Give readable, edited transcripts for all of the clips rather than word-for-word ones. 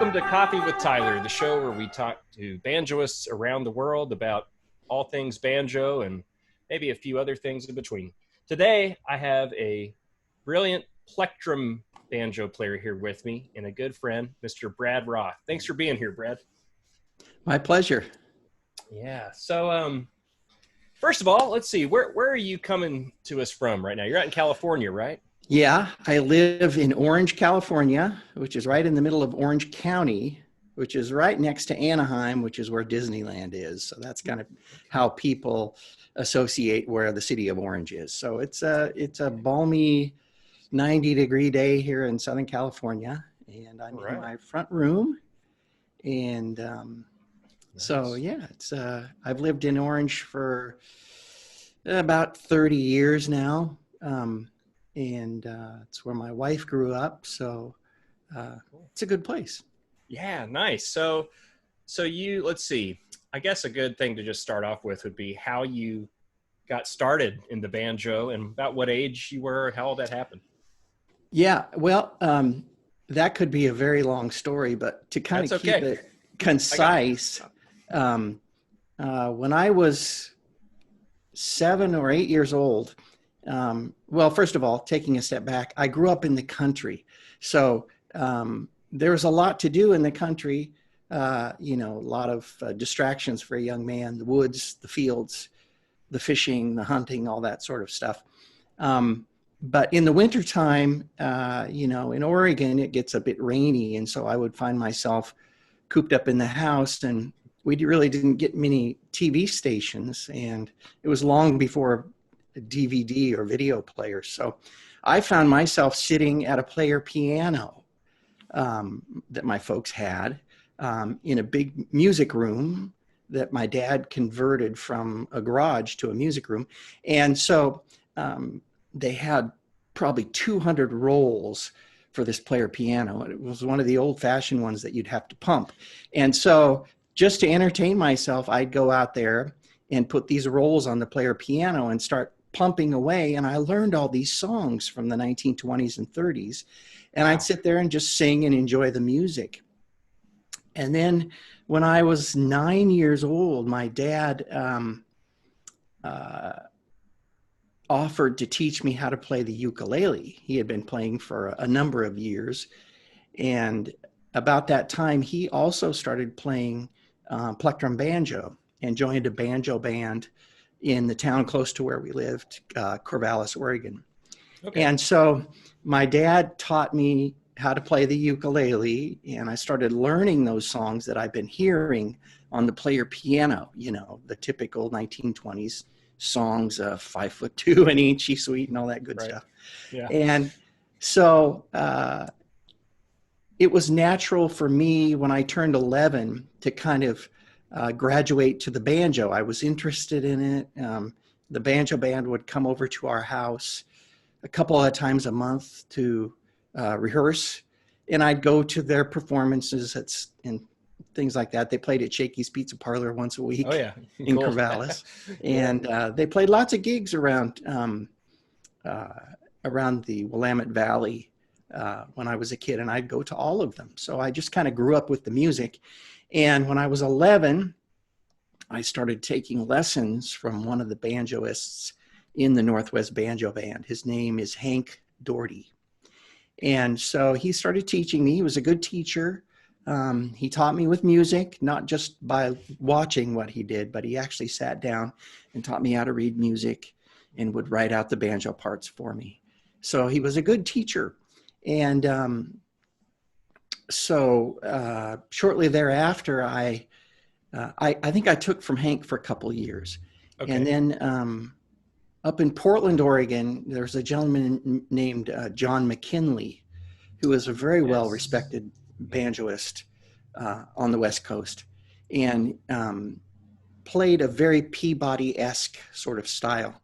Welcome to Coffee with Tyler, the show where we talk to banjoists around the world about all things banjo and maybe a few other things in between. Today, I have a brilliant plectrum banjo player here with me and a good friend, Mr. Brad Roth. Thanks for being here, Brad. My pleasure. Yeah. So, first of all, let's see. Where are you coming to us from right now? You're out in California, right? Yeah, I live in Orange, California, which is right in the middle of Orange County, which is right next to Anaheim, which is where Disneyland is. So that's kind of how people associate where the city of Orange is. So it's a balmy 90-degree day here in Southern California, and I'm in my front room. And so yeah, it's I've lived in Orange for about 30 years now. And it's where my wife grew up, so it's a good place. Yeah, nice. So you, let's see. I guess a good thing to just start off with would be how you got started in the banjo and about what age you were, how all that happened. Yeah, well, that could be a very long story, but to kind of keep it concise, when I was 7 or 8 years old, well, first of all, taking a step back, I grew up in the country. So there was a lot to do in the country, a lot of distractions for a young man, the woods, the fields, the fishing, the hunting, all that sort of stuff. But in the wintertime, in Oregon, it gets a bit rainy. And so I would find myself cooped up in the house, and we really didn't get many TV stations. And it was long before DVD or video players. So I found myself sitting at a player piano that my folks had in a big music room that my dad converted from a garage to a music room. And so they had probably 200 rolls for this player piano. It was one of the old-fashioned ones that you'd have to pump. And so just to entertain myself, I'd go out there and put these rolls on the player piano and start pumping away. And I learned all these songs from the 1920s and 30s. And I'd sit there and just sing and enjoy the music. And then when I was 9 years old, my dad offered to teach me how to play the ukulele. He had been playing for a number of years. And about that time, he also started playing plectrum banjo and joined a banjo band in the town close to where we lived, Corvallis, Oregon. Okay. And so my dad taught me how to play the ukulele, and I started learning those songs that I've been hearing on the player piano, the typical 1920s songs, 5'2" and Ain't She Sweet and all that good stuff. Yeah. And so it was natural for me when I turned 11 to kind of graduate to the banjo. I was interested in it. The banjo band would come over to our house a couple of times a month to rehearse, and I'd go to their performances and things like that. They played at Shakey's Pizza Parlor once a week in Corvallis, and they played lots of gigs around the Willamette Valley when I was a kid, and I'd go to all of them. So I just kind of grew up with the music. And when I was 11, I started taking lessons from one of the banjoists in the Northwest Banjo Band. His name is Hank Doherty. And so he started teaching me. He was a good teacher. He taught me with music, not just by watching what he did, but he actually sat down and taught me how to read music and would write out the banjo parts for me. So he was a good teacher. And so shortly thereafter, I think I took from Hank for a couple of years. Okay. And then up in Portland, Oregon, there's a gentleman named John McKinley, who is a very well-respected banjoist on the West Coast, and played a very Peabody-esque sort of style.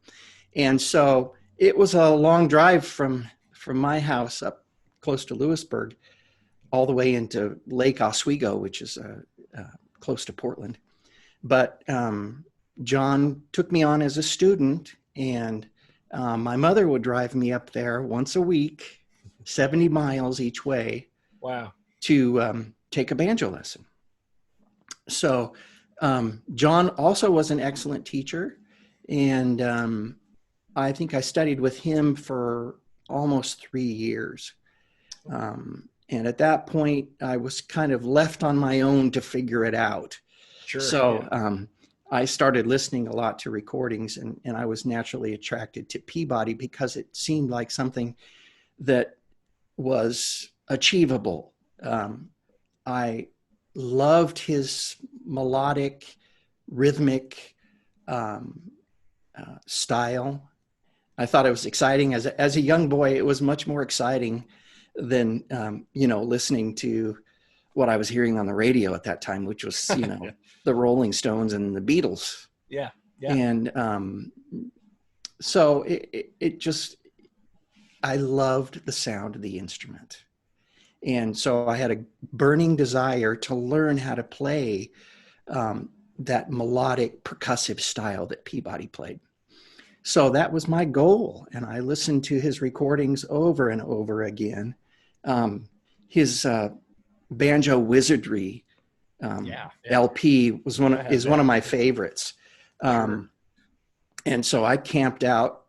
And so it was a long drive from my house up close to Lewisburg all the way into Lake Oswego, which is close to Portland. But John took me on as a student, and my mother would drive me up there once a week, 70 miles each way. Wow. To take a banjo lesson. So John also was an excellent teacher, and I think I studied with him for almost 3 years. And at that point, I was kind of left on my own to figure it out. Sure. So I started listening a lot to recordings, and I was naturally attracted to Peabody because it seemed like something that was achievable. I loved his melodic, rhythmic style. I thought it was exciting. As a young boy, it was much more exciting than listening to what I was hearing on the radio at that time, which was yeah. The Rolling Stones and the Beatles. Yeah. And so it just, I loved the sound of the instrument. And so I had a burning desire to learn how to play that melodic percussive style that Peabody played. So that was my goal. And I listened to his recordings over and over again. His Banjo Wizardry LP was one of my favorites. Sure. And so I camped out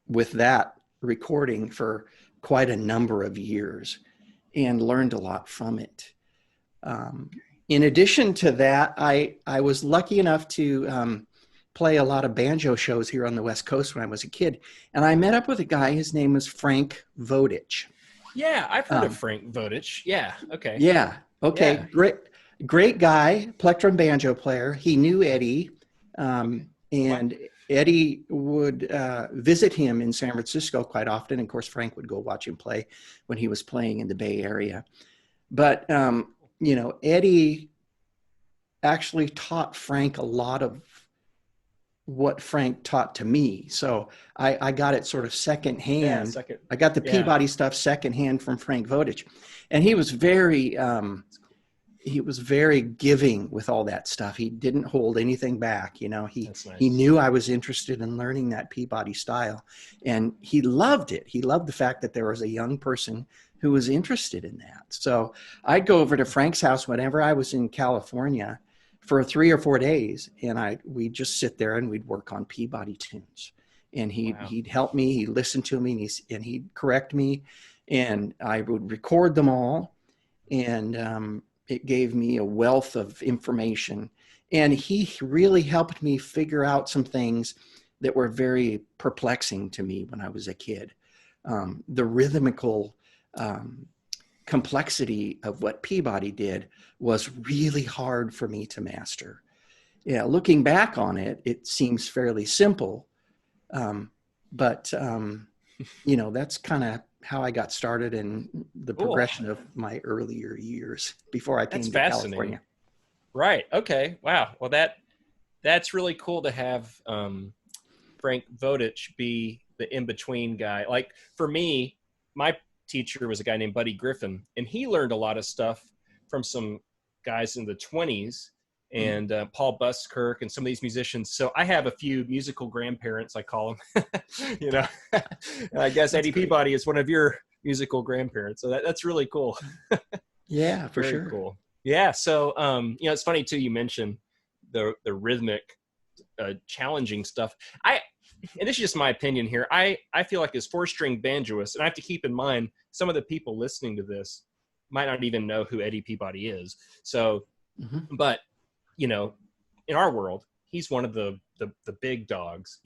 with that recording for quite a number of years and learned a lot from it. In addition to that, I was lucky enough to play a lot of banjo shows here on the West Coast when I was a kid. And I met up with a guy, his name was Frank Vodich. Yeah, I've heard of Frank Vodich. Yeah, okay. Yeah, okay, yeah. Great guy, plectrum banjo player. He knew Eddie, and Eddie would visit him in San Francisco quite often. Of course, Frank would go watch him play when he was playing in the Bay Area. But, Eddie actually taught Frank a lot of what Frank taught to me. So I got it sort of secondhand. I got the Peabody stuff secondhand from Frank Vodich. And he was very giving with all that stuff. He didn't hold anything back. He knew I was interested in learning that Peabody style, and he loved it. He loved the fact that there was a young person who was interested in that. So I'd go over to Frank's house whenever I was in California for 3 or 4 days, and we'd just sit there and we'd work on Peabody tunes. And he'd help me, he'd listen to me, and he'd correct me, and I would record them all. And it gave me a wealth of information. And he really helped me figure out some things that were very perplexing to me when I was a kid. The rhythmical complexity of what Peabody did was really hard for me to master. Yeah, looking back on it, it seems fairly simple, but that's kind of how I got started in the progression of my earlier years before I came to California. Right. Okay. Wow. Well, that's really cool to have Frank Vodich be the in-between guy. Like for me, my teacher was a guy named Buddy Griffin, and he learned a lot of stuff from some guys in the 20s and Paul Buskirk and some of these musicians. So I have a few musical grandparents, I call them. I guess Eddie Peabody is one of your musical grandparents. So that's really cool. Yeah, for Very sure. Cool. Yeah. So, it's funny too, you mentioned the rhythmic challenging stuff. And this is just my opinion here. I feel like as 4-string banjoist, and I have to keep in mind some of the people listening to this might not even know who Eddie Peabody is. So, but in our world, he's one of the big dogs.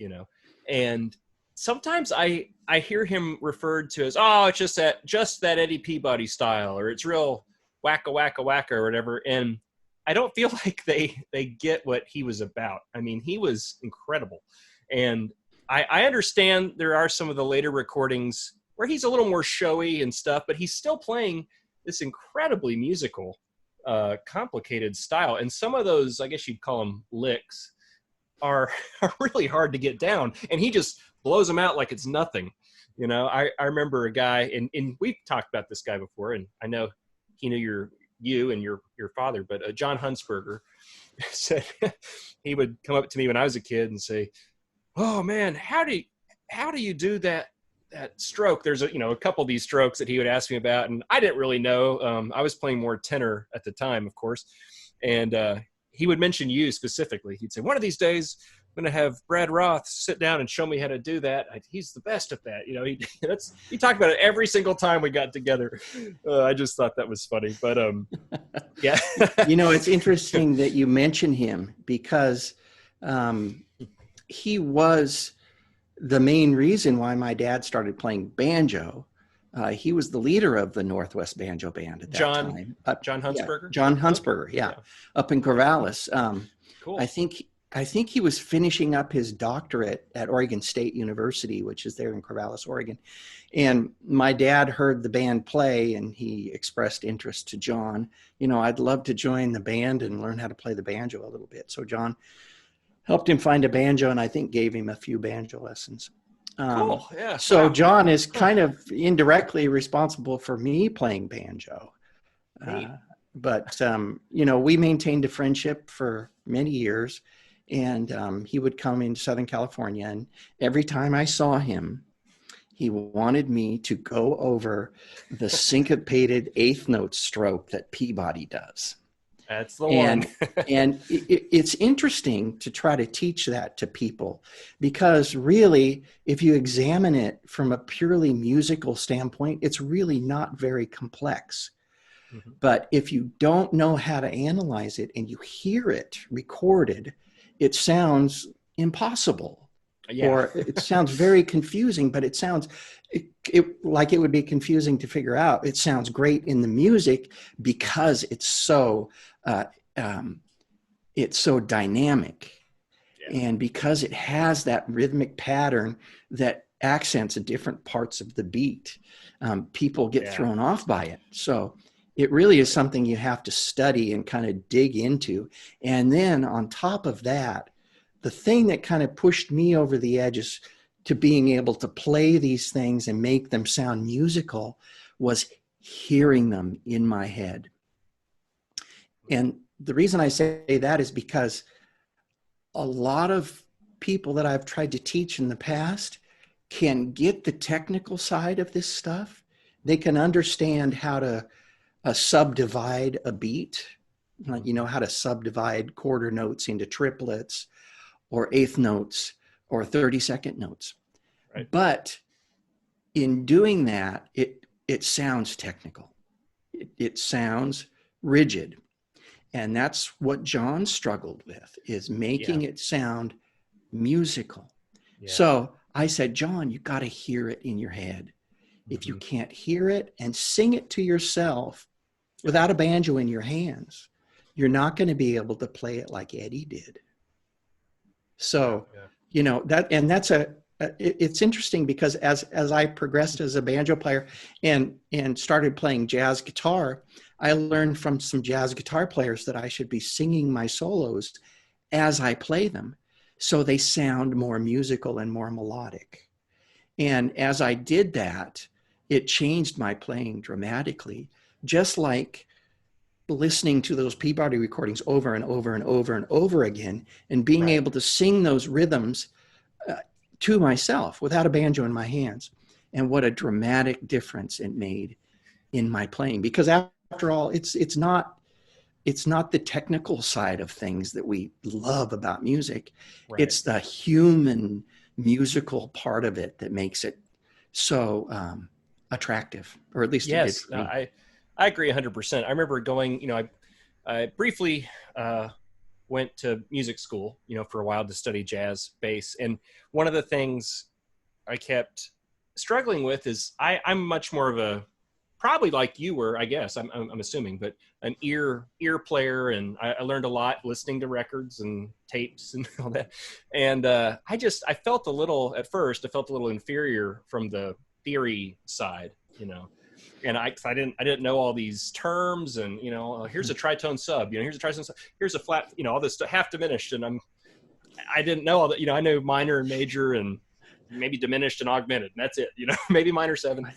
And sometimes I hear him referred to as, it's just that Eddie Peabody style, or it's real wacka wacka wacka or whatever. And I don't feel like they get what he was about. I mean, he was incredible. And I understand there are some of the later recordings where he's a little more showy and stuff, but he's still playing this incredibly musical, complicated style. And some of those, I guess you'd call them licks, are really hard to get down. And he just blows them out like it's nothing. I remember a guy, and we've talked about this guy before, and I know he knew you and your father, but John Hunsberger said he would come up to me when I was a kid and say, "Oh man, how do you do that that stroke, there's a couple of these strokes that he would ask me about, and I didn't really know. I was playing more tenor at the time, of course, and he would mention you specifically. He'd say, one of these days I'm going to have Brad Roth sit down and show me how to do that. He's the best at that. He talked about it every single time we got together. I just thought that was funny, but yeah. It's interesting that you mention him, because he was the main reason why my dad started playing banjo. He was the leader of the Northwest Banjo Band at that time. John Huntsberger? Yeah, John Huntsberger, yeah, up in Corvallis. Cool. I think he was finishing up his doctorate at Oregon State University, which is there in Corvallis, Oregon. And my dad heard the band play, and he expressed interest to John. I'd love to join the band and learn how to play the banjo a little bit. So John helped him find a banjo, and I think gave him a few banjo lessons. Cool. Yeah. So wow. John is kind of indirectly responsible for me playing banjo. But we maintained a friendship for many years, and he would come into Southern California, and every time I saw him, he wanted me to go over the syncopated eighth note stroke that Peabody does. That's the one. And it's interesting to try to teach that to people, because really, if you examine it from a purely musical standpoint, it's really not very complex. Mm-hmm. But if you don't know how to analyze it and you hear it recorded, it sounds impossible. Yeah. Or it sounds very confusing, but it sounds like it would be confusing to figure out. It sounds great in the music because it's so dynamic, and because it has that rhythmic pattern that accents different parts of the beat. People get thrown off by it. So it really is something you have to study and kind of dig into. And then on top of that, the thing that kind of pushed me over the edges to being able to play these things and make them sound musical was hearing them in my head. And the reason I say that is because a lot of people that I've tried to teach in the past can get the technical side of this stuff. They can understand how to subdivide a beat, how to subdivide quarter notes into triplets or eighth notes or 30-second notes. Right. But in doing that, it sounds technical. It sounds rigid. And that's what John struggled with, is making it sound musical. Yeah. So I said, John, you got to hear it in your head. Mm-hmm. If you can't hear it and sing it to yourself without a banjo in your hands, you're not going to be able to play it like Eddie did. So, it's interesting, because as I progressed as a banjo player and started playing jazz guitar, I learned from some jazz guitar players that I should be singing my solos as I play them, so they sound more musical and more melodic. And as I did that, it changed my playing dramatically, just like listening to those Peabody recordings over and over and over and over again, and being able to sing those rhythms to myself without a banjo in my hands. And what a dramatic difference it made in my playing. Because after all, it's not the technical side of things that we love about music. Right. It's the human musical part of it that makes it so attractive, or at least it did for me. I agree 100%. I remember going, I briefly went to music school, for a while to study jazz bass. And one of the things I kept struggling with is I'm much more of a, probably like you were, I guess, I'm assuming, but an ear player. And I learned a lot listening to records and tapes and all that. And I felt a little inferior from the theory side, And I didn't know all these terms, and here's a tritone sub, here's a tritone sub, here's a flat, all this stuff, half diminished, and I didn't know all that. I know minor and major and maybe diminished and augmented, and that's it. Maybe minor 7,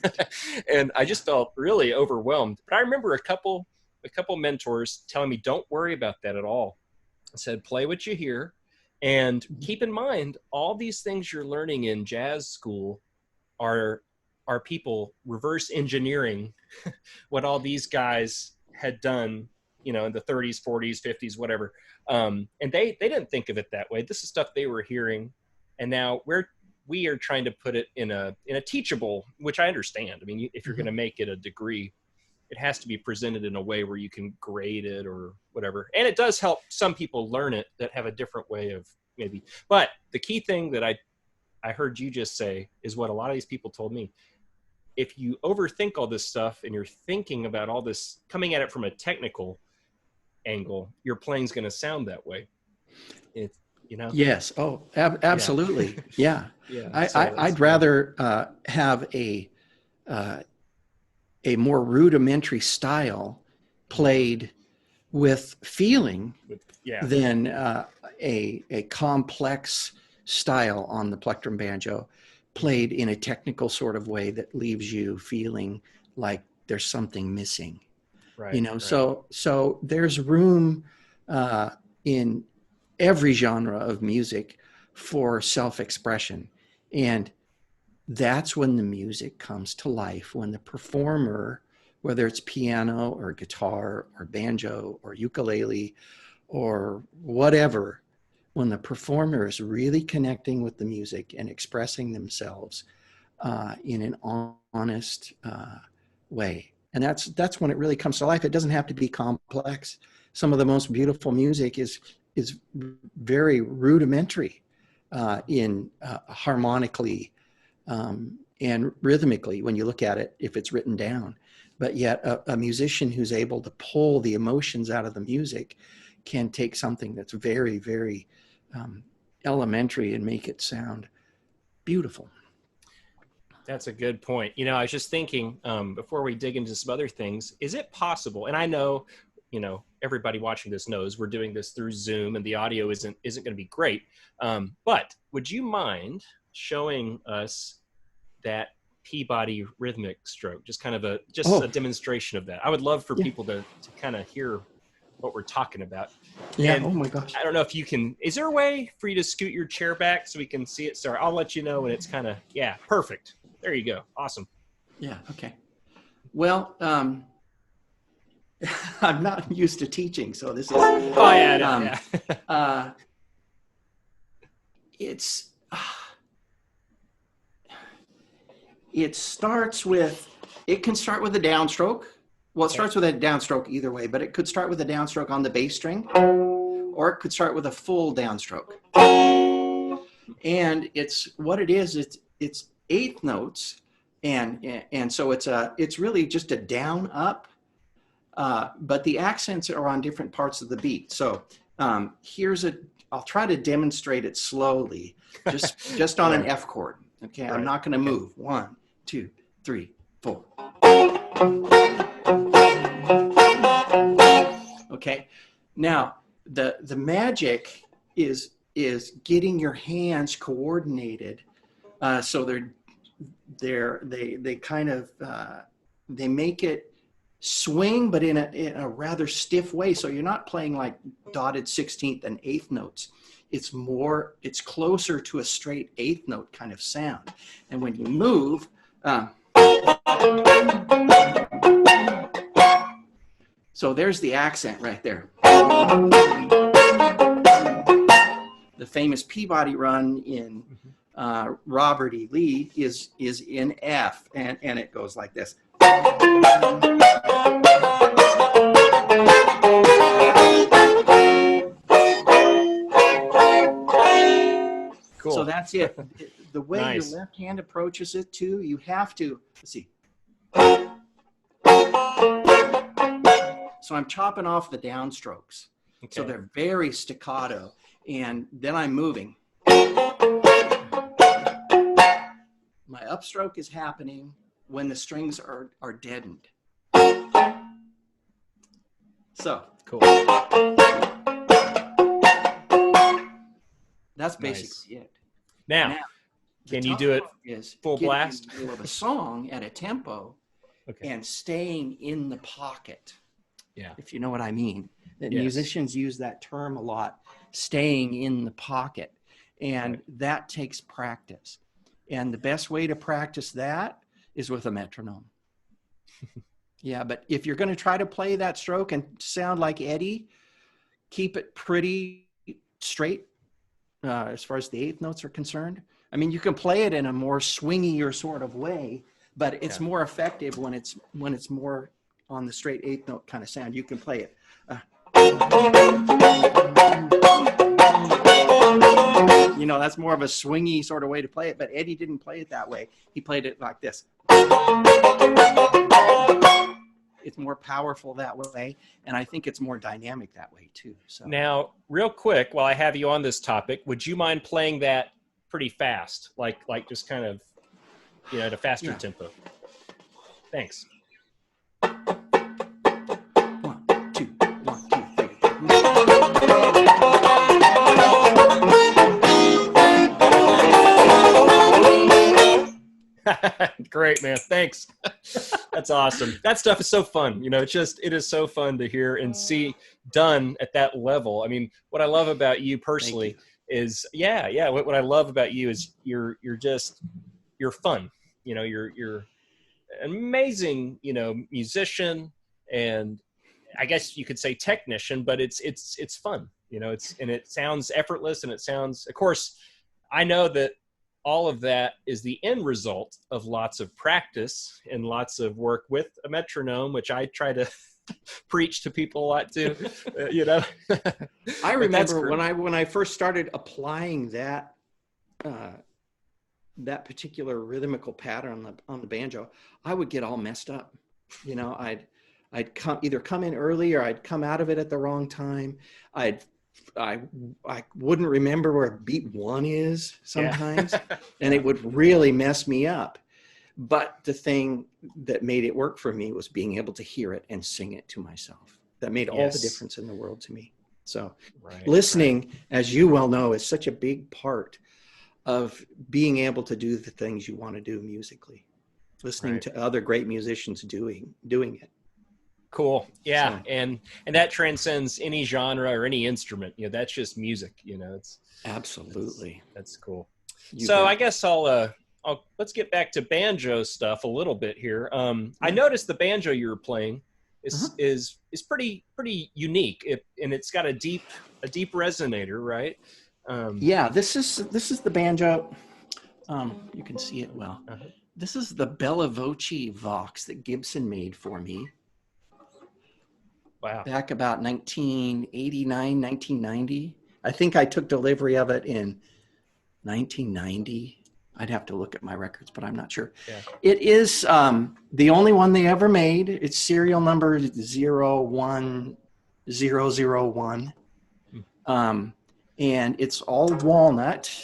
and I just felt really overwhelmed. But I remember a couple mentors telling me, don't worry about that at all. I said, play what you hear, and keep in mind all these things you're learning in jazz school are people reverse engineering what all these guys had done, you know, in the 30s, 40s, 50s, whatever. And they didn't think of it that way. This is stuff they were hearing, and now we are trying to put it in a teachable, which I understand. I mean, if you're going to make it a degree, it has to be presented in a way where you can grade it or whatever. And it does help some people learn it that have a different way of maybe. But the key thing that I heard you just say is what a lot of these people told me. If you overthink all this stuff and you're thinking about all this, coming at it from a technical angle, your playing's going to sound that way. It's, you know? Yes. Oh, absolutely. Yeah. Yeah. I'd rather have a more rudimentary style played with feeling than a complex style on the plectrum banjo played in a technical sort of way that leaves you feeling like there's something missing. Right. You know, so there's room in every genre of music for self-expression. And that's when the music comes to life, when the performer, whether it's piano or guitar or banjo or ukulele or whatever, when the performer is really connecting with the music and expressing themselves in an honest way. And that's when it really comes to life. It doesn't have to be complex. Some of the most beautiful music is very rudimentary in harmonically and rhythmically when you look at it, if it's written down. But yet a musician who's able to pull the emotions out of the music can take something that's very, very elementary and make it sound beautiful. That's a good point. You know, I was just thinking before we dig into some other things, is it possible, and I know, you know, everybody watching this knows we're doing this through Zoom and the audio isn't going to be great. But would you mind showing us that Peabody rhythmic stroke, just kind of a demonstration of that? I would love for people to kind of hear what we're talking about. Yeah. And oh my gosh. I don't know if you can, is there a way for you to scoot your chair back so we can see it? Sorry, I'll let you know when it's kind of, perfect. There you go. Awesome. Yeah. Okay. Well, I'm not used to teaching, so this is. Oh yeah. It starts with. It can start with a downstroke. Well, it starts with a downstroke either way, but it could start with a downstroke on the bass string, or it could start with a full downstroke. And it's what it is. It's eighth notes, and so it's really just a down up, but the accents are on different parts of the beat. So I'll try to demonstrate it slowly, just on an F chord. Okay, I'm not going to move. 1, 2, 3, 4. Okay, now the magic is getting your hands coordinated, so they kind of they make it swing, but in a rather stiff way. So you're not playing like dotted 16th and 8th notes. It's closer to a straight 8th note kind of sound. And when you move, so there's the accent right there. The famous Peabody run in Robert E. Lee is in F, and it goes like this. Cool. So that's it. The way your left hand approaches it too, you have to, let's see. So I'm chopping off the downstrokes. Okay. So they're very staccato. And then I'm moving. My upstroke is happening when the strings are deadened. So cool. That's basically it. Now can you do it full blast? In the middle of a song at a tempo, and staying in the pocket. Yeah, if you know what I mean. That musicians use that term a lot, staying in the pocket, and that takes practice. And the best way to practice that is with a metronome. Yeah, but if you're going to try to play that stroke and sound like Eddie, keep it pretty straight as far as the eighth notes are concerned. I mean, you can play it in a more swingier sort of way, but it's more effective when it's more on the straight eighth note kind of sound. You can play it. You know, that's more of a swingy sort of way to play it, but Eddie didn't play it that way. He played it like this. It's more powerful that way, and I think it's more dynamic that way too. So now, real quick, while I have you on this topic, would you mind playing that pretty fast, like just kind of, you know, at a faster tempo? Thanks. 1, 2, 1, 2, 3. Great, man. Thanks. That's awesome. That stuff is so fun. You know, it is so fun to hear and see done at that level. I mean, what I love about you personally is, what I love about you is you're fun. You know, you're an amazing, you know, musician, and I guess you could say technician, but it's fun. You know, it sounds effortless, and it sounds, of course, I know that all of that is the end result of lots of practice and lots of work with a metronome, which I try to preach to people a lot too. You know, I remember when I first started applying that that particular rhythmical pattern on the banjo, I would get all messed up. You know, I'd either come in early or I'd come out of it at the wrong time. I wouldn't remember where beat 1 is sometimes, and it would really mess me up. But the thing that made it work for me was being able to hear it and sing it to myself. That made all the difference in the world to me. So listening, as you well know, is such a big part of being able to do the things you want to do musically. Listening to other great musicians doing it. Cool. Yeah. So, and that transcends any genre or any instrument. You know, that's just music, you know. It's absolutely. That's cool. So I guess let's get back to banjo stuff a little bit here. I noticed the banjo you were playing is pretty unique. And it's got a deep resonator, right? This is the banjo. You can see it well. This is the Bella Voce Vox that Gibson made for me. Wow. Back about 1989, 1990. I think I took delivery of it in 1990. I'd have to look at my records, but I'm not sure. Yeah. It is the only one they ever made. It's serial number 01001. And it's all walnut.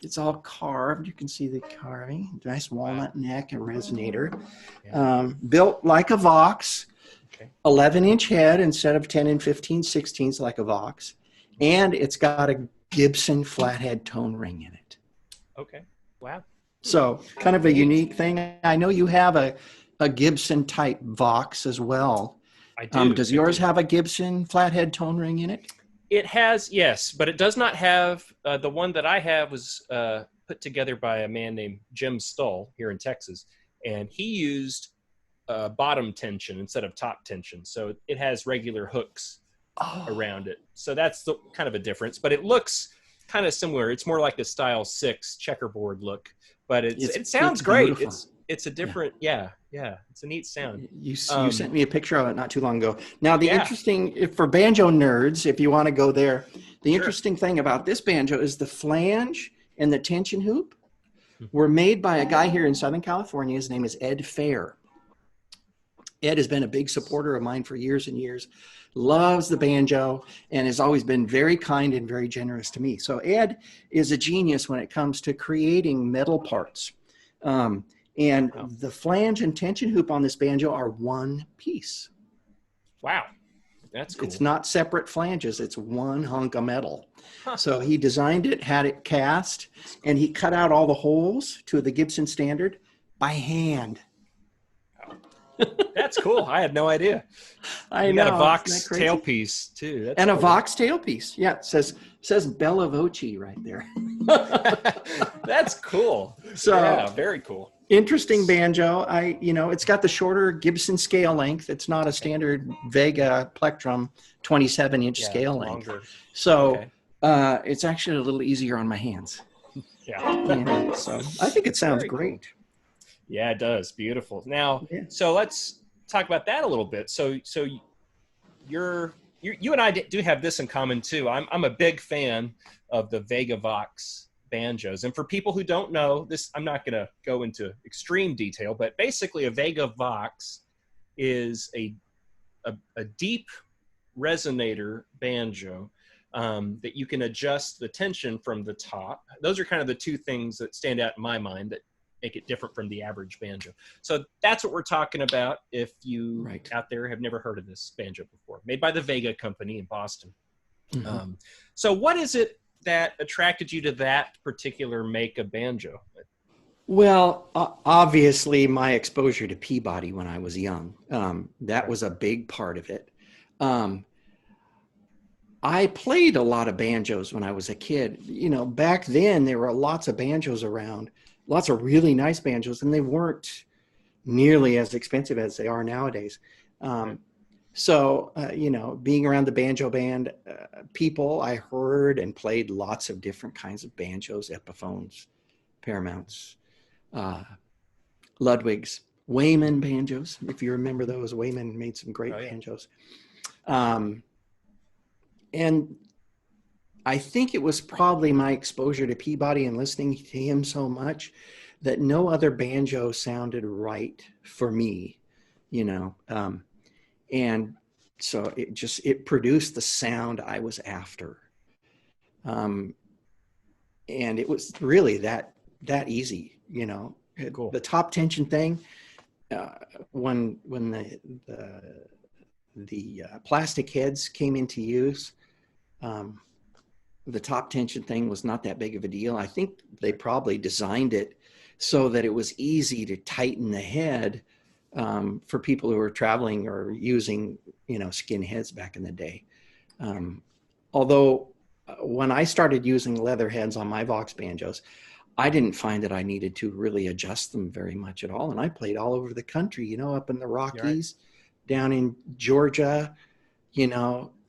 It's all carved. You can see the carving. Nice walnut neck and resonator. Yeah. Built like a Vox. 11-inch head instead of 10 and 15 16s like a Vox. And it's got a Gibson flathead tone ring in it. Okay. Wow. So kind of a unique thing. I know you have a Gibson type Vox as well. I do. Does yours have a Gibson flathead tone ring in it? It has, yes, but it does not have, the one that I have was put together by a man named Jim Stull here in Texas. And he used bottom tension instead of top tension. So it has regular hooks around it. So that's the kind of a difference, but it looks kind of similar. It's more like a style 6 checkerboard look, but it sounds great. Beautiful. It's a different, it's a neat sound. You sent me a picture of it not too long ago. Now the interesting, for banjo nerds, if you want to go there, the interesting thing about this banjo is the flange and the tension hoop were made by a guy here in Southern California. His name is Ed Fair. Ed has been a big supporter of mine for years and years, loves the banjo, and has always been very kind and very generous to me. So Ed is a genius when it comes to creating metal parts. The flange and tension hoop on this banjo are one piece. Wow. That's cool. It's not separate flanges. It's one hunk of metal. So he designed it, had it cast, and he cut out all the holes to the Gibson standard by hand. That's cool. I had no idea. I know. Got a Vox tailpiece too. That's cool. A Vox tailpiece. Yeah, it says Bella Voce right there. That's cool. So yeah, very cool. Interesting banjo. It's got the shorter Gibson scale length. It's not a standard Vega plectrum 27-inch scale length. Longer. So it's actually a little easier on my hands. Yeah. So I think it sounds great. Cool. Yeah, it does. Beautiful. Now, so let's talk about that a little bit. So you and I do have this in common too. I'm a big fan of the Vega Vox banjos. And for people who don't know this, I'm not going to go into extreme detail, but basically a Vega Vox is a deep resonator banjo that you can adjust the tension from the top. Those are kind of the two things that stand out in my mind that make it different from the average banjo. So that's what we're talking about if you out there have never heard of this banjo before. Made by the Vega Company in Boston. Mm-hmm. So what is it that attracted you to that particular make of banjo? Well, obviously my exposure to Peabody when I was young, that was a big part of it. I played a lot of banjos when I was a kid. Back then there were lots of banjos around, lots of really nice banjos, and they weren't nearly as expensive as they are nowadays. So, being around the banjo band people, I heard and played lots of different kinds of banjos, Epiphones, Paramounts, Ludwigs, Wayman banjos. If you remember those, Wayman made some great banjos. And I think it was probably my exposure to Peabody and listening to him so much that no other banjo sounded right for me, and so it produced the sound I was after. And it was really that easy, Cool. The top tension thing, when the plastic heads came into use, the top tension thing was not that big of a deal. I think they probably designed it so that it was easy to tighten the head for people who were traveling or using, skin heads back in the day. Although when I started using leather heads on my Vox banjos, I didn't find that I needed to really adjust them very much at all. And I played all over the country, up in the Rockies, down in Georgia,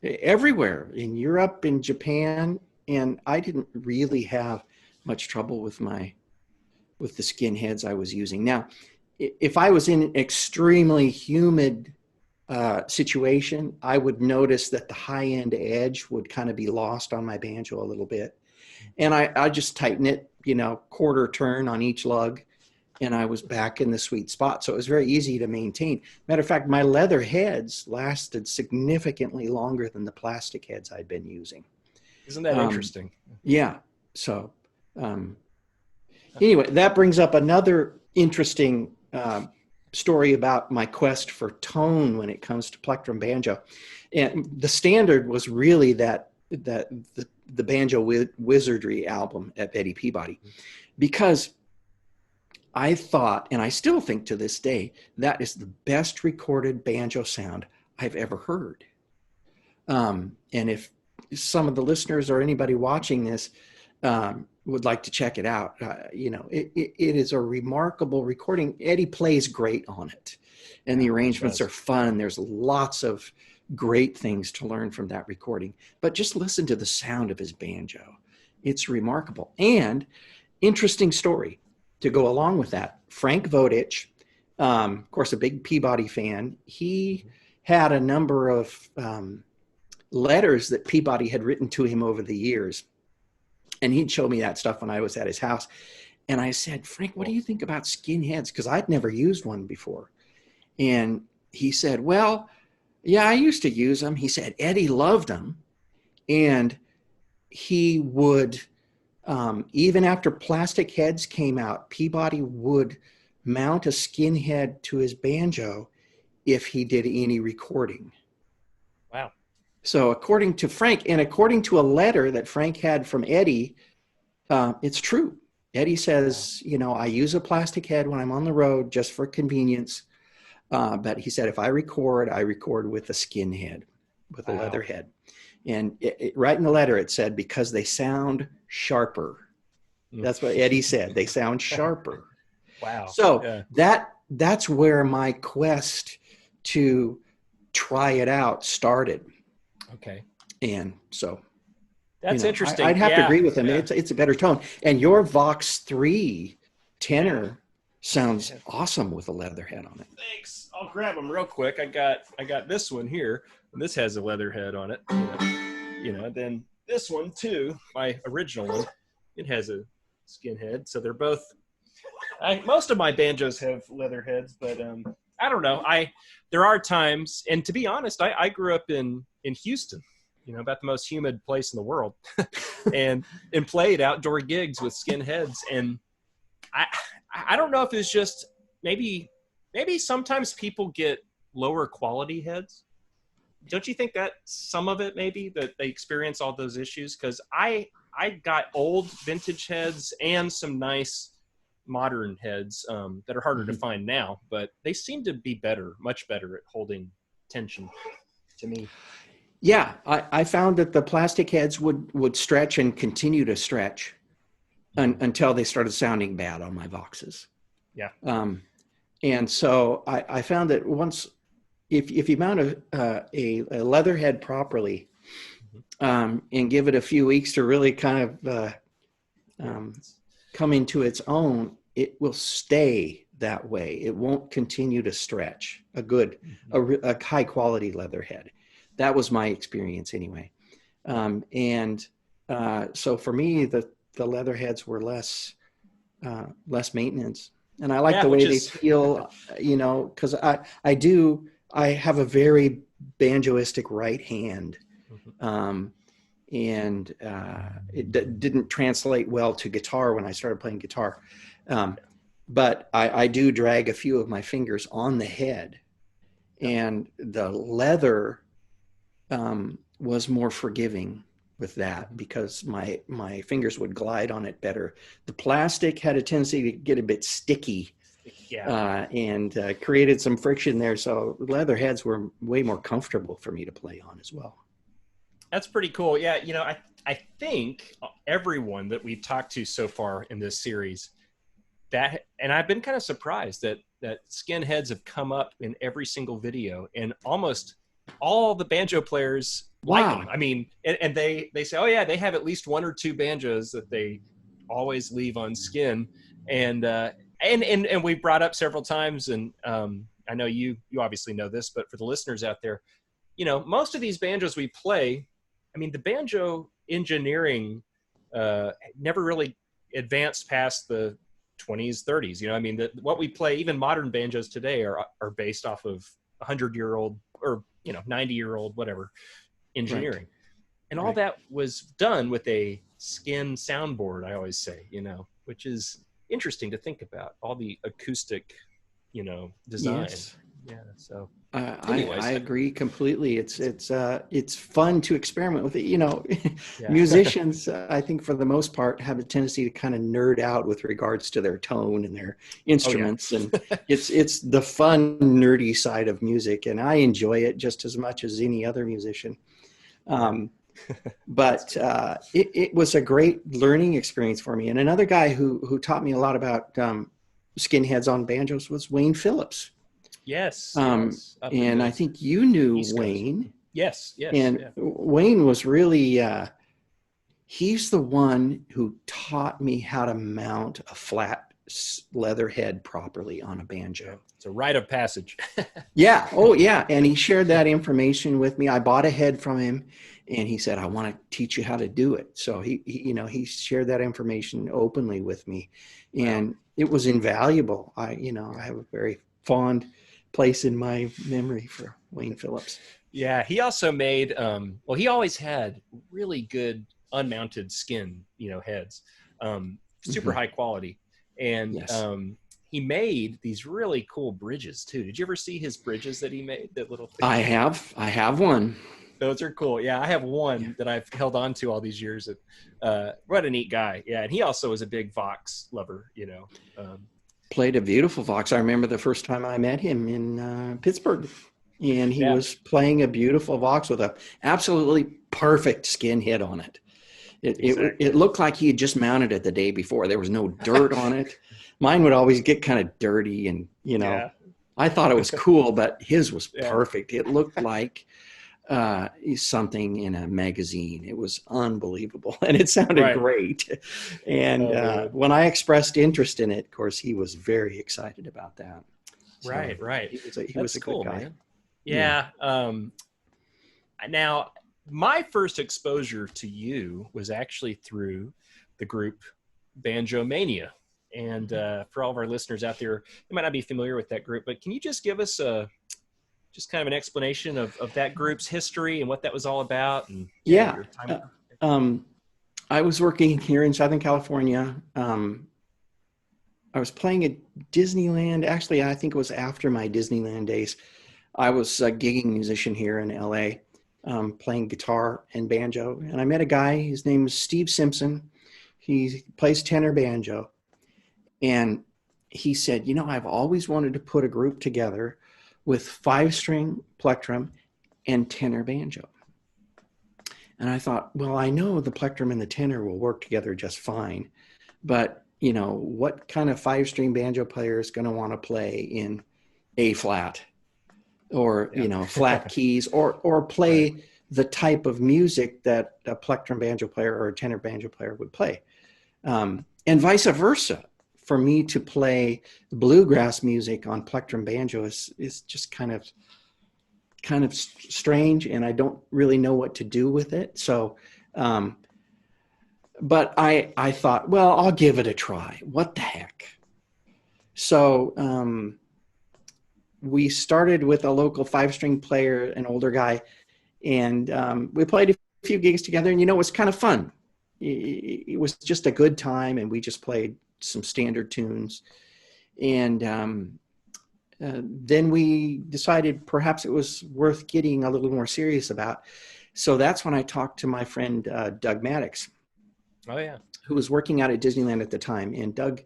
everywhere, in Europe, in Japan. And I didn't really have much trouble with the skin heads I was using. Now, if I was in an extremely humid situation, I would notice that the high end edge would kind of be lost on my banjo a little bit. And I just tighten it, quarter turn on each lug, and I was back in the sweet spot. So it was very easy to maintain. Matter of fact, my leather heads lasted significantly longer than the plastic heads I'd been using. Isn't that interesting? Yeah. So anyway, that brings up another interesting story about my quest for tone when it comes to plectrum banjo. And the standard was really the Banjo Wizardry album at Eddie Peabody, because I thought, and I still think to this day, that is the best recorded banjo sound I've ever heard. And if some of the listeners or anybody watching this would like to check it out, it is a remarkable recording. Eddie plays great on it, and the arrangements are fun. There's lots of great things to learn from that recording, but just listen to the sound of his banjo. It's remarkable. And interesting story to go along with that. Frank Vodich, of course, a big Peabody fan, he had a number of letters that Peabody had written to him over the years. And he'd show me that stuff when I was at his house. And I said, Frank, what do you think about skin heads? Because I'd never used one before. And he said, well, yeah, I used to use them. He said Eddie loved them. And he would, even after plastic heads came out, Peabody would mount a skin head to his banjo if he did any recording. Wow. So according to Frank, and according to a letter that Frank had from Eddie, it's true. Eddie says, I use a plastic head when I'm on the road just for convenience. But he said, if I record with a skin head, with a leather head. And right in the letter, it said, because they sound sharper. That's what Eddie said. They sound sharper. Wow. So that's where my quest to try it out started. Okay. And so that's interesting. I'd have to agree with him. It's a better tone. And your Vox 3 tenor sounds awesome with a leather head on it. Thanks. I'll grab them real quick. I got this one here, and this has a leather head on it. Then this one too, my original one, it has a skin head. So they're both. Most of my banjos have leather heads, but I don't know. There are times, and to be honest, I grew up in Houston, about the most humid place in the world, and played outdoor gigs with skin heads. And I don't know if it's just maybe sometimes people get lower quality heads. Don't you think that some of it maybe that they experience all those issues? Because I got old vintage heads and some nice modern heads that are harder to find now, but they seem to be much better at holding tension to me. Yeah, I found that the plastic heads would stretch and continue to stretch until they started sounding bad on my Voxes. Yeah. And so I found that once, if you mount a leather head properly, and give it a few weeks to really kind of come into its own, it will stay that way. It won't continue to stretch. A high quality leather head. That was my experience anyway. So for me, the leather heads were less maintenance. And I like the way they feel, because I have a very banjoistic right hand. And it didn't translate well to guitar when I started playing guitar. But I do drag a few of my fingers on the head, and the leather was more forgiving with that because my fingers would glide on it better. The plastic had a tendency to get a bit sticky, and created some friction there. So leather heads were way more comfortable for me to play on as well. That's pretty cool. Yeah, I think everyone that we've talked to so far in this series, and I've been kind of surprised that skin heads have come up in every single video, and almost all the banjo players like them. I mean, and they say, oh yeah, they have at least one or two banjos that they always leave on skin, and we brought up several times, and I know you obviously know this, but for the listeners out there, most of these banjos we play, I mean, the banjo engineering never really advanced past the 20s, 30s. I mean, what we play, even modern banjos today, are based off of 100-year-old or 90-year-old whatever engineering, right. And all that was done with a skin soundboard. I always say, which is interesting to think about. All the acoustic, design. Yes. Yeah. So. I agree completely. It's fun to experiment with it. Musicians, I think for the most part, have a tendency to kind of nerd out with regards to their tone and their instruments. And it's the fun, nerdy side of music. And I enjoy it just as much as any other musician. But it was a great learning experience for me. And another guy who taught me a lot about skinheads on banjos was Wayne Phillips. Yes. And I think you knew Wayne. Yes. And Wayne was really, he's the one who taught me how to mount a flat leather head properly on a banjo. It's a rite of passage. Yeah. Oh, yeah. And he shared that information with me. I bought a head from him, and he said, I want to teach you how to do it. So he shared that information openly with me, and it was invaluable. I have a very fond place in my memory for Wayne Phillips. Yeah, he also made he always had really good unmounted skin, heads, super high quality, and he made these really cool bridges too. Did you ever see his bridges that he made? That little thing? I have one. Those are cool. Yeah, I have one that I've held on to all these years. What a neat guy. Yeah, and he also was a big Vox lover, Played a beautiful Vox. I remember the first time I met him in Pittsburgh, and he was playing a beautiful Vox with a absolutely perfect skin hit on it. It looked like he had just mounted it the day before. There was no dirt on it. Mine would always get kind of dirty, and I thought it was cool, but his was perfect. It looked like something in a magazine. It was unbelievable, and it sounded great. And when I expressed interest in it, of course, he was very excited about that. So right. He was a cool guy. Man. Yeah. Now, my first exposure to you was actually through the group Banjo Mania. And for all of our listeners out there, they might not be familiar with that group, but can you just give us just kind of an explanation of that group's history and what that was all about? And your time I was working here in Southern California. I was playing at Disneyland. Actually, I think it was after my Disneyland days. I was a gigging musician here in LA, playing guitar and banjo. And I met a guy, his name is Steve Simpson. He plays tenor banjo. And he said, I've always wanted to put a group together with 5-string plectrum and tenor banjo. And I thought, well, I know the plectrum and the tenor will work together just fine. But, what kind of 5-string banjo player is going to want to play in A flat or, flat keys or play the type of music that a plectrum banjo player or a tenor banjo player would play. And vice versa. For me to play bluegrass music on plectrum banjo is just kind of strange, and I don't really know what to do with it. So, but I thought, well, I'll give it a try. What the heck? So we started with a local 5-string player, an older guy, and we played a few gigs together, and it was kind of fun. It was just a good time, and we just played some standard tunes. And then we decided perhaps it was worth getting a little more serious about. So that's when I talked to my friend Doug Maddox. Oh, yeah. Who was working out at Disneyland at the time. And Doug,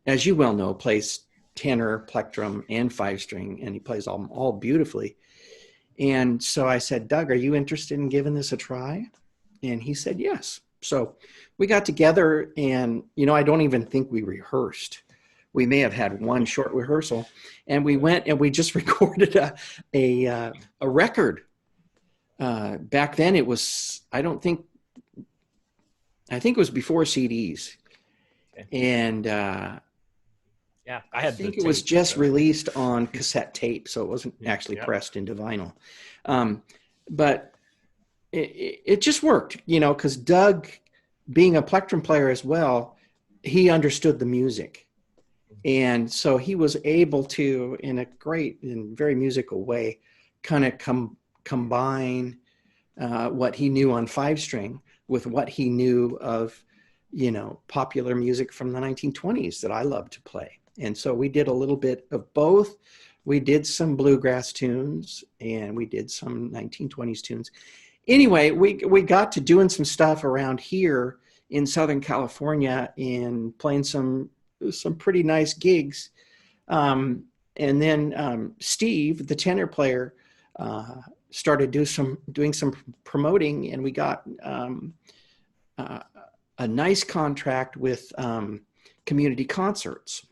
as you well know, plays tenor, plectrum, and 5-string, and he plays all beautifully. And so I said, Doug, are you interested in giving this a try? And he said, yes. So we got together, and, I don't even think we rehearsed. We may have had one short rehearsal, and we went and we just recorded a record. Back then it was, I think it was before CDs. Okay. And I think it was just released on cassette tape, so it wasn't actually pressed into vinyl. But it just worked, because Doug, being a plectrum player as well, he understood the music. And so he was able to, in a great and very musical way, kind of combine what he knew on 5-string with what he knew of, popular music from the 1920s that I loved to play. And so we did a little bit of both. We did some bluegrass tunes and we did some 1920s tunes. Anyway, we got to doing some stuff around here in Southern California and playing some pretty nice gigs. And then Steve, the tenor player, started doing some promoting, and we got a nice contract with community concerts.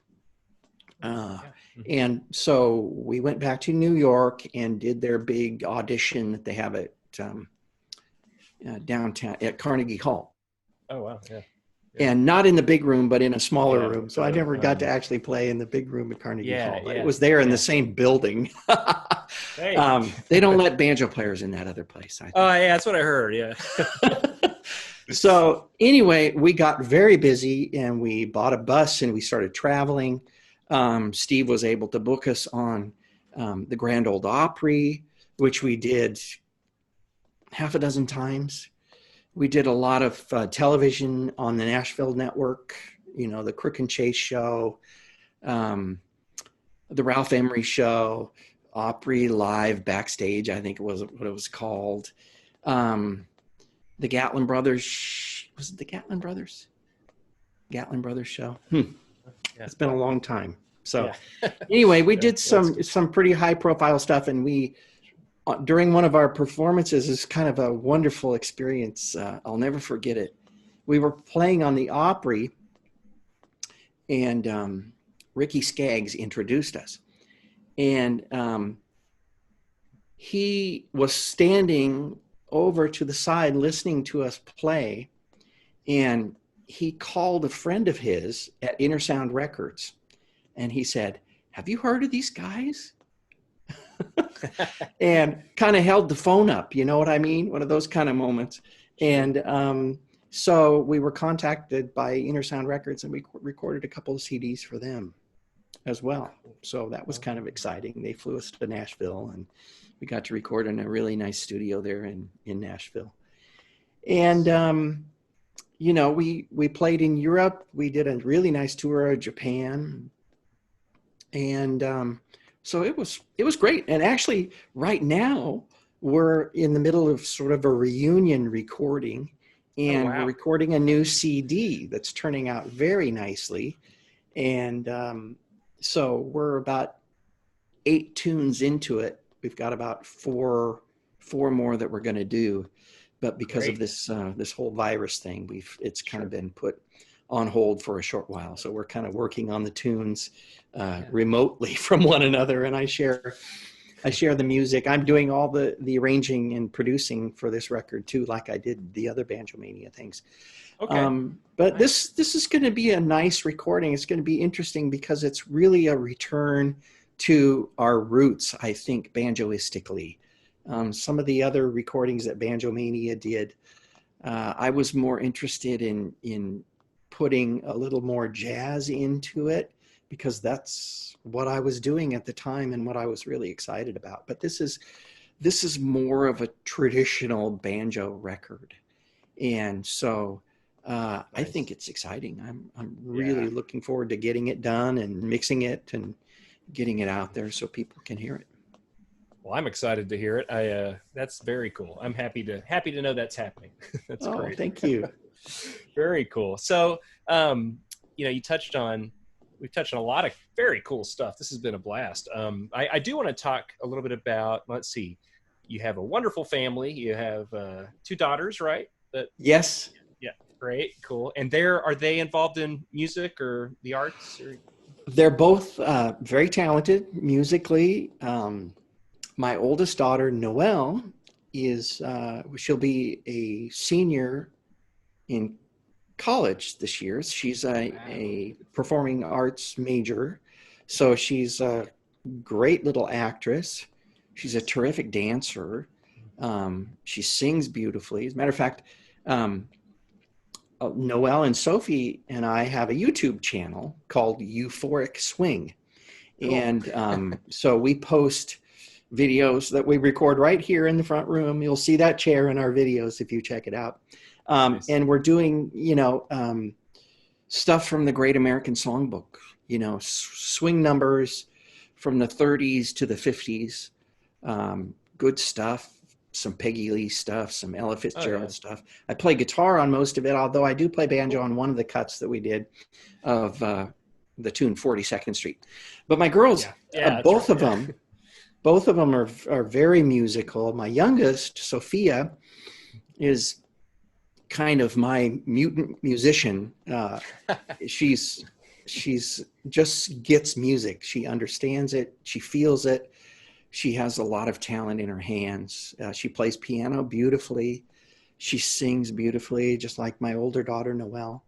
And so we went back to New York and did their big audition that they have at downtown at Carnegie Hall. Oh, wow. Yeah. And not in the big room, but in a smaller room. So I never got to actually play in the big room at Carnegie Hall. But it was there in the same building. They don't let banjo players in that other place, I think. Oh, yeah, that's what I heard. Yeah. So anyway, we got very busy and we bought a bus and we started traveling. Steve was able to book us on the Grand Ole Opry, which we did half a dozen times. We did a lot of television on the Nashville network, the Crook and Chase show, the Ralph Emery show, Opry Live Backstage, I think it was what it was called. The Gatlin Brothers, was it the Gatlin Brothers? Gatlin Brothers show. It's been a long time. So anyway, we did some pretty high profile stuff, and we, during one of our performances, is kind of a wonderful experience. I'll never forget it. we were playing on the Opry, and Ricky Skaggs introduced us. And he was standing over to the side listening to us play, and he called a friend of his at Intersound Records, and he said, "Have you heard of these guys?" And kind of held the phone up, you know what I mean? One of those kind of moments. And so we were contacted by Intersound Records, and we recorded a couple of CDs for them as well. So that was kind of exciting. They flew us to Nashville, and we got to record in a really nice studio there in Nashville. And you know, we played in Europe. We did a really nice tour of Japan, and so it was great. And actually, right now we're in the middle of sort of a reunion recording, and we're recording a new CD that's turning out very nicely. And so we're about 8 tunes into it. We've got about four more that we're going to do, but because of this whole virus thing, it's kind of been put on hold for a short while. So we're kind of working on the tunes remotely from one another, and I share the music. I'm doing all the arranging and producing for this record too, like I did the other Banjo Mania things. But this is going to be a nice recording. It's going to be interesting because it's really a return to our roots, I think, banjoistically. Some of the other recordings that Banjo Mania did, I was more interested in putting a little more jazz into it, because that's what I was doing at the time and what I was really excited about. But this is more of a traditional banjo record, and so I think it's exciting. I'm really looking forward to getting it done and mixing it and getting it out there so people can hear it. Well, I'm excited to hear it. That's very cool. I'm happy to know that's happening. That's great. Thank you. Very cool. So, you know, we've touched on a lot of very cool stuff. This has been a blast. I do want to talk a little bit about, let's see, you have a wonderful family. You have 2 daughters, right? Yes. Yeah. Great. Cool. And are they involved in music or the arts? Or? They're both very talented musically. My oldest daughter, Noelle, she'll be a senior in college this year. She's a performing arts major. So she's a great little actress. She's a terrific dancer. She sings beautifully. As a matter of fact, Noelle and Sophie and I have a YouTube channel called Euphoric Swing. Cool. And so we post videos that we record right here in the front room. You'll see that chair in our videos if you check it out. Nice. And we're doing, stuff from the Great American Songbook, swing numbers from the 30s to the 50s. Good stuff. Some Peggy Lee stuff, some Ella Fitzgerald stuff. I play guitar on most of it, although I do play banjo on one of the cuts that we did of the tune 42nd Street. But my girls, both of them are very musical. My youngest, Sophia, is kind of my mutant musician. She's just gets music. She understands it. She feels it. She has a lot of talent in her hands. She plays piano beautifully. She sings beautifully, just like my older daughter, Noelle.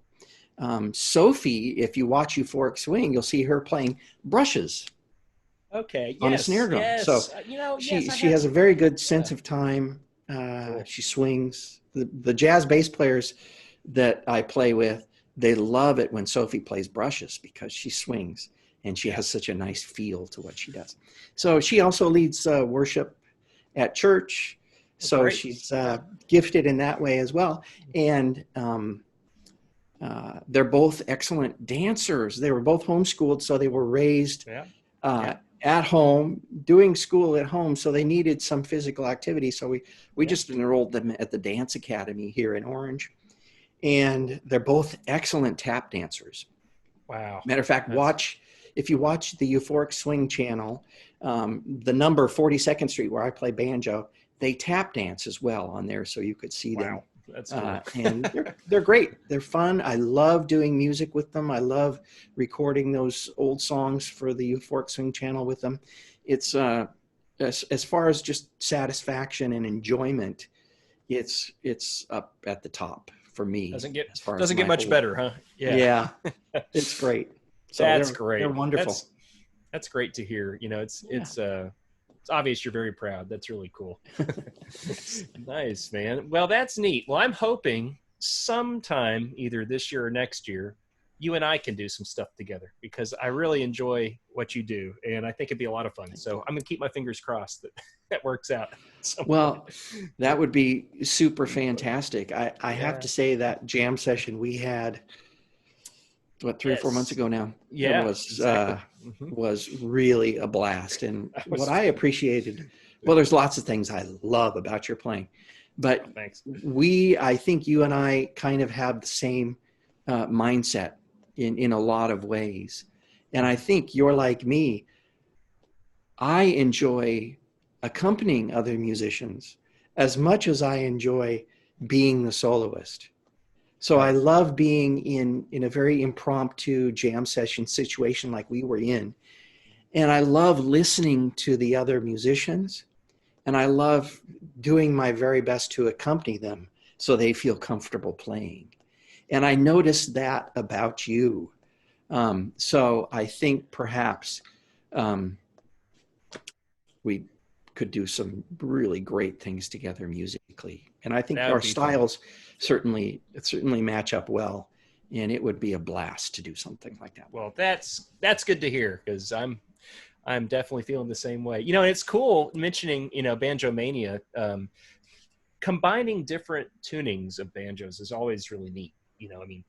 Sophie, if you watch Euphoric Swing, you'll see her playing brushes. Okay. On a snare drum. Yes. So she has a very good sense of time. Cool. She swings. The jazz bass players that I play with, they love it when Sophie plays brushes because she swings. And she has such a nice feel to what she does. So she also leads worship at church. So she's gifted in that way as well. And they're both excellent dancers. They were both homeschooled, so they were raised at home, doing school at home. So they needed some physical activity. So we just enrolled them at the dance academy here in Orange. And they're both excellent tap dancers. Wow. Matter of fact, if you watch the Euphoric Swing channel, the number 42nd Street where I play banjo, they tap dance as well on there, so you could see them That's cool. And they're great. They're fun. I love doing music with them. I love recording those old songs for the Youth Fork Swing channel with them. It's as far as just satisfaction and enjoyment, it's up at the top for me. Doesn't get much better, huh? Yeah, it's great. So that's great. They're wonderful. That's great to hear. You know, it's obvious you're very proud. That's really cool. Nice, man. Well, that's neat. Well, I'm hoping sometime either this year or next year, you and I can do some stuff together, because I really enjoy what you do, and I think it'd be a lot of fun. So I'm gonna keep my fingers crossed that that works out. Well, that would be super fantastic. I have to say that jam session we had, 3 or 4 months ago now. Yeah, it was really a blast. And what I appreciated, well, there's lots of things I love about your playing, but I think you and I kind of have the same mindset in a lot of ways. And I think you're like me. I enjoy accompanying other musicians as much as I enjoy being the soloist. So I love being in a very impromptu jam session situation like we were in. And I love listening to the other musicians. And I love doing my very best to accompany them so they feel comfortable playing. And I noticed that about you. So I think perhaps we could do some really great things together musically. And I think our styles certainly match up well, and it would be a blast to do something like that. Well, that's good to hear, because I'm definitely feeling the same way. You know, and it's cool mentioning, Banjo Mania. Combining different tunings of banjos is always really neat. I mean,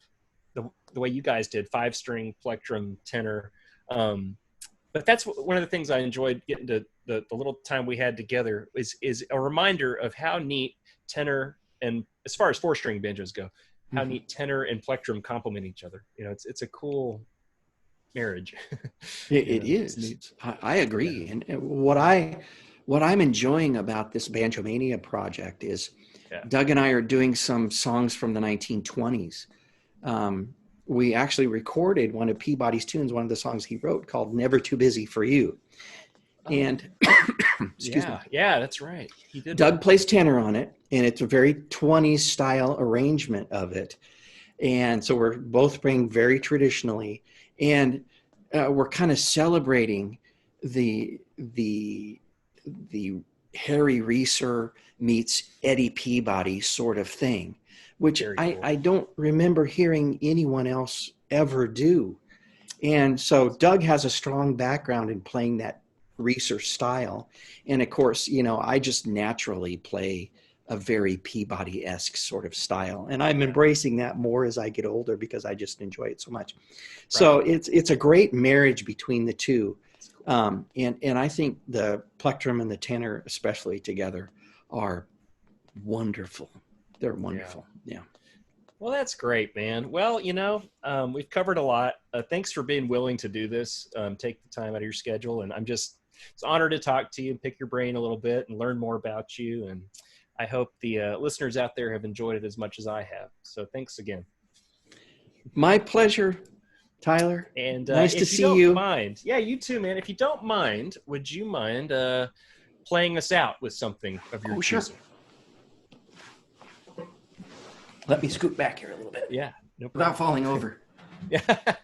the way you guys did 5-string, plectrum, tenor. But that's one of the things I enjoyed getting to the little time we had together is a reminder of how neat tenor, and as far as 4-string banjos go, how neat tenor and plectrum complement each other. It's a cool marriage. It is. I agree. Yeah. And what I'm enjoying about this Banjo Mania project is Doug and I are doing some songs from the 1920s. We actually recorded one of Peabody's tunes, one of the songs he wrote, called Never Too Busy for You. And excuse me. Yeah, that's right. He did. Doug plays tenor on it, and it's a very 20s style arrangement of it. And so we're both playing very traditionally, and we're kind of celebrating the Harry Reeser meets Eddie Peabody sort of thing, which cool. I don't remember hearing anyone else ever do. And so Doug has a strong background in playing that Reeser style. And of course, I just naturally play a very Peabody-esque sort of style. And I'm embracing that more as I get older because I just enjoy it so much. Right. So it's a great marriage between the two. Cool. And I think the plectrum and the tenor, especially together, are wonderful. They're wonderful. Yeah. Well, that's great, man. Well, we've covered a lot. Thanks for being willing to do this. Take the time out of your schedule. And it's honored to talk to you and pick your brain a little bit and learn more about you. And I hope the listeners out there have enjoyed it as much as I have. So thanks again. My pleasure, Tyler. And nice to see you. Mind, yeah, you too, man. If you don't mind, would you mind playing us out with something of your choosing? Sure. Let me scoot back here a little bit. Yeah, no problem. Without falling over. Yeah.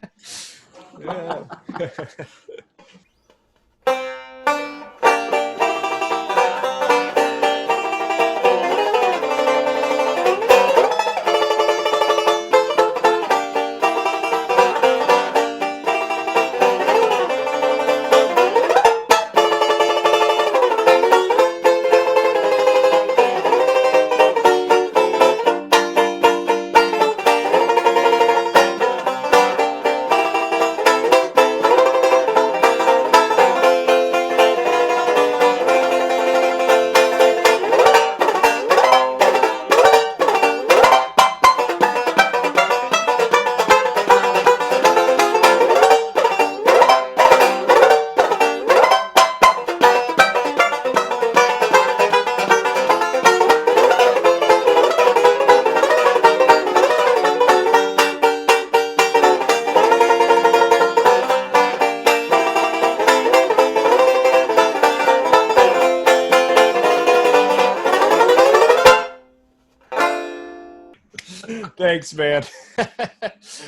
Thanks, man.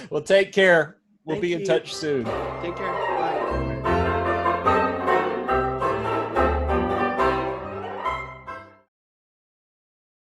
Well, take care. We'll Thank be in you. touch soon. Take care. Bye.